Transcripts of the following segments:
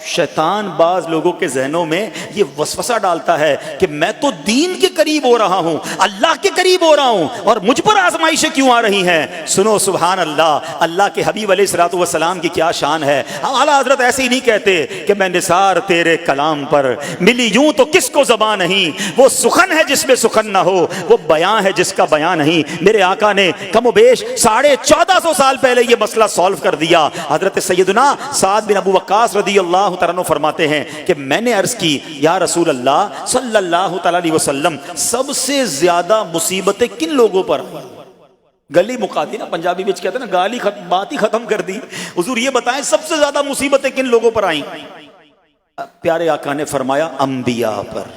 شیطان بعض لوگوں کے ذہنوں میں یہ وسوسہ ڈالتا ہے کہ میں تو دین کے قریب ہو رہا ہوں، اللہ کے قریب ہو رہا ہوں، اور مجھ پر آزمائشیں کیوں آ رہی ہیں؟ سنو سبحان اللہ، اللہ کے حبیب علیہ الصلوۃ والسلام کی کیا شان ہے۔ اعلیٰ حضرت ایسے ہی نہیں کہتے کہ میں نثار تیرے کلام پر، ملی یوں تو کس کو زبان نہیں، وہ سخن ہے جس میں سخن نہ ہو، وہ بیان ہے جس کا بیان نہیں۔ میرے آقا نے کم و بیش 1450 سال پہلے یہ مسئلہ سالو کر دیا۔ حضرت سیدنا سعد بن ابو وقاص رضی اللہ تعالیٰ عنہ فرماتے ہیں کہ میں نے عرض کی یا رسول اللہ صلی اللہ تعالیٰ علیہ وسلم، سب سے زیادہ مصیبتیں کن لوگوں پر آئیں؟ گلی مکا دی نا، پنجابی بچ کہتے ہیں نا، گالی بات ہی ختم کر دی۔ حضور یہ بتائیں سب سے زیادہ مصیبتیں کن لوگوں پر آئیں؟ پیارے آقا نے فرمایا انبیاء پر۔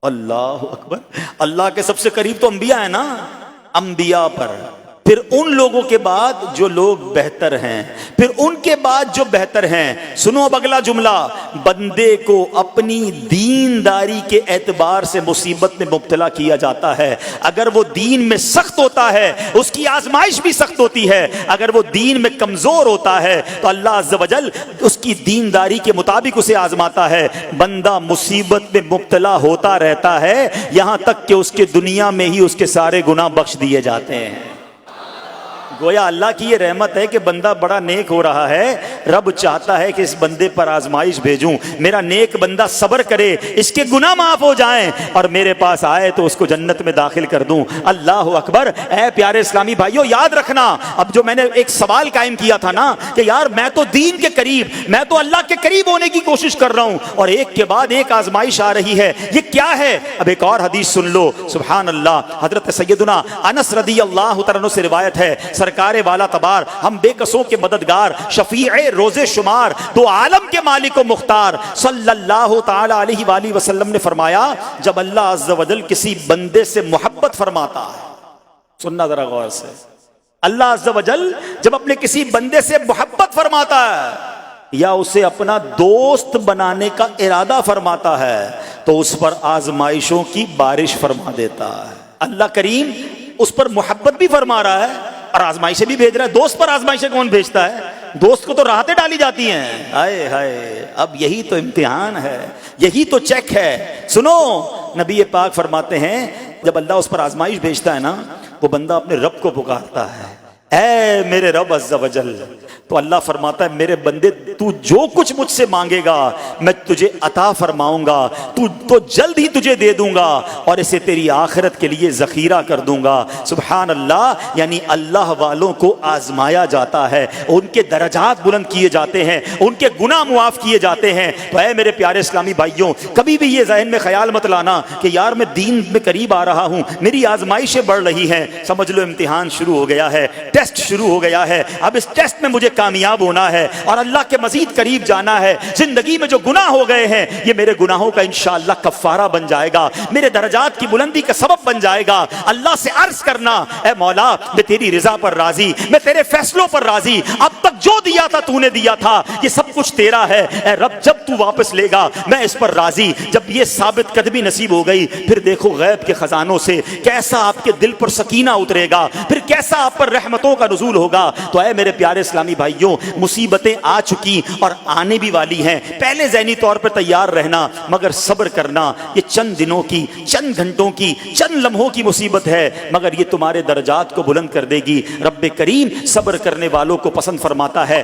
اللہ اکبر، اللہ کے سب سے قریب تو انبیاء ہیں نا، انبیاء پر، پھر ان لوگوں کے بعد جو لوگ بہتر ہیں، پھر ان کے بعد جو بہتر ہیں۔ سنو اب اگلا جملہ، بندے کو اپنی دینداری کے اعتبار سے مصیبت میں مبتلا کیا جاتا ہے۔ اگر وہ دین میں سخت ہوتا ہے اس کی آزمائش بھی سخت ہوتی ہے، اگر وہ دین میں کمزور ہوتا ہے تو اللہ عز و جل اس کی دینداری کے مطابق اسے آزماتا ہے۔ بندہ مصیبت میں مبتلا ہوتا رہتا ہے یہاں تک کہ اس کے دنیا میں ہی اس کے سارے گناہ بخش دیے جاتے ہیں۔ گویا اللہ کی یہ رحمت ہے کہ بندہ بڑا نیک ہو رہا ہے، رب چاہتا ہے کہ اس بندے پر آزمائش بھیجوں، میرا نیک بندہ صبر کرے، اس کے گناہ معاف ہو جائیں اور میرے پاس آئے تو اس کو جنت میں داخل کر دوں۔ اللہ اکبر۔ اے پیارے اسلامی بھائیو، یاد رکھنا، اب جو میں نے ایک سوال قائم کیا تھا نا کہ یار میں تو دین کے قریب، میں تو اللہ کے قریب ہونے کی کوشش کر رہا ہوں اور ایک کے بعد ایک آزمائش آ رہی ہے، یہ کیا ہے؟ اب ایک اور حدیث سن لو، سبحان اللہ۔ حضرت سیدنا انس رضی اللہ تعالیٰ عنہ سے روایت ہے، سرکار والا تبار، ہم بے کسوں کے مددگار، شفیع روز شمار، دو عالم کے مالک و مختار صلی اللہ تعالی علیہ وآلہ وسلم نے فرمایا، جب اللہ عز و جل کسی بندے سے محبت فرماتا ہے، سننا ذرا غور سے، اللہ عز و جل جب اپنے کسی بندے سے محبت فرماتا ہے یا اسے اپنا دوست بنانے کا ارادہ فرماتا ہے تو اس پر آزمائشوں کی بارش فرما دیتا ہے۔ اللہ کریم اس پر محبت بھی فرما رہا ہے اور آزمائشیں بھی بھیج رہا ہے۔ دوست پر آزمائشیں کون بھیجتا ہے؟ دوست کو تو راحتیں ڈالی جاتی ہیں۔ ہائے ہائے، اب یہی تو امتحان ہے، یہی تو چیک ہے۔ سنو، نبی پاک فرماتے ہیں جب اللہ اس پر آزمائش بھیجتا ہے نا، وہ بندہ اپنے رب کو پکارتا ہے، اے میرے رب عز و جل، تو اللہ فرماتا ہے میرے بندے تو جو کچھ مجھ سے مانگے گا میں تجھے عطا فرماؤں گا، تو جلد ہی تجھے دے دوں گا اور اسے تیری آخرت کے لیے ذخیرہ کر دوں گا۔ سبحان اللہ۔ یعنی اللہ والوں کو آزمایا جاتا ہے، ان کے درجات بلند کیے جاتے ہیں، ان کے گناہ معاف کیے جاتے ہیں۔ تو اے میرے پیارے اسلامی بھائیوں، کبھی بھی یہ ذہن میں خیال مت لانا کہ یار میں دین میں قریب آ رہا ہوں، میری آزمائشیں بڑھ رہی ہیں۔ سمجھ لو امتحان شروع ہو گیا ہے، ٹیسٹ شروع ہو گیا ہے، اب اس ٹیسٹ میں مجھے کامیاب ہونا ہے اور اللہ کے مزید قریب جانا ہے۔ زندگی میں جو گناہ ہو گئے ہیں یہ میرے گناہوں کا انشاءاللہ کفارہ بن جائے گا، میرے درجات کی بلندی کا سبب بن جائے گا۔ اللہ سے عرض کرنا، اے مولا میں تیری رضا پر راضی، میں تیرے فیصلوں پر راضی، اب تک جو دیا تھا تو نے دیا تھا، یہ سب کچھ تیرا ہے، اے رب جب تو واپس لے گا میں اس پر راضی۔ جب یہ ثابت قدمی نصیب ہو گئی پھر دیکھو غیب کے خزانوں سے کیسا آپ کے دل پر سکینہ اترے گا، پھر کیسا آپ پر رحمتوں کا نزول ہوگا۔ تو اے میرے پیارے اسلامی بھائیوں، مصیبتیں آ چکی اور آنے بھی والی ہیں، پہلے ذہنی طور پر تیار رہنا مگر صبر کرنا۔ یہ چند دنوں کی، چند گھنٹوں کی، چند لمحوں کی مصیبت ہے مگر یہ تمہارے درجات کو بلند کر دے گی۔ رب کریم صبر کرنے والوں کو پسند فرماتا ہے۔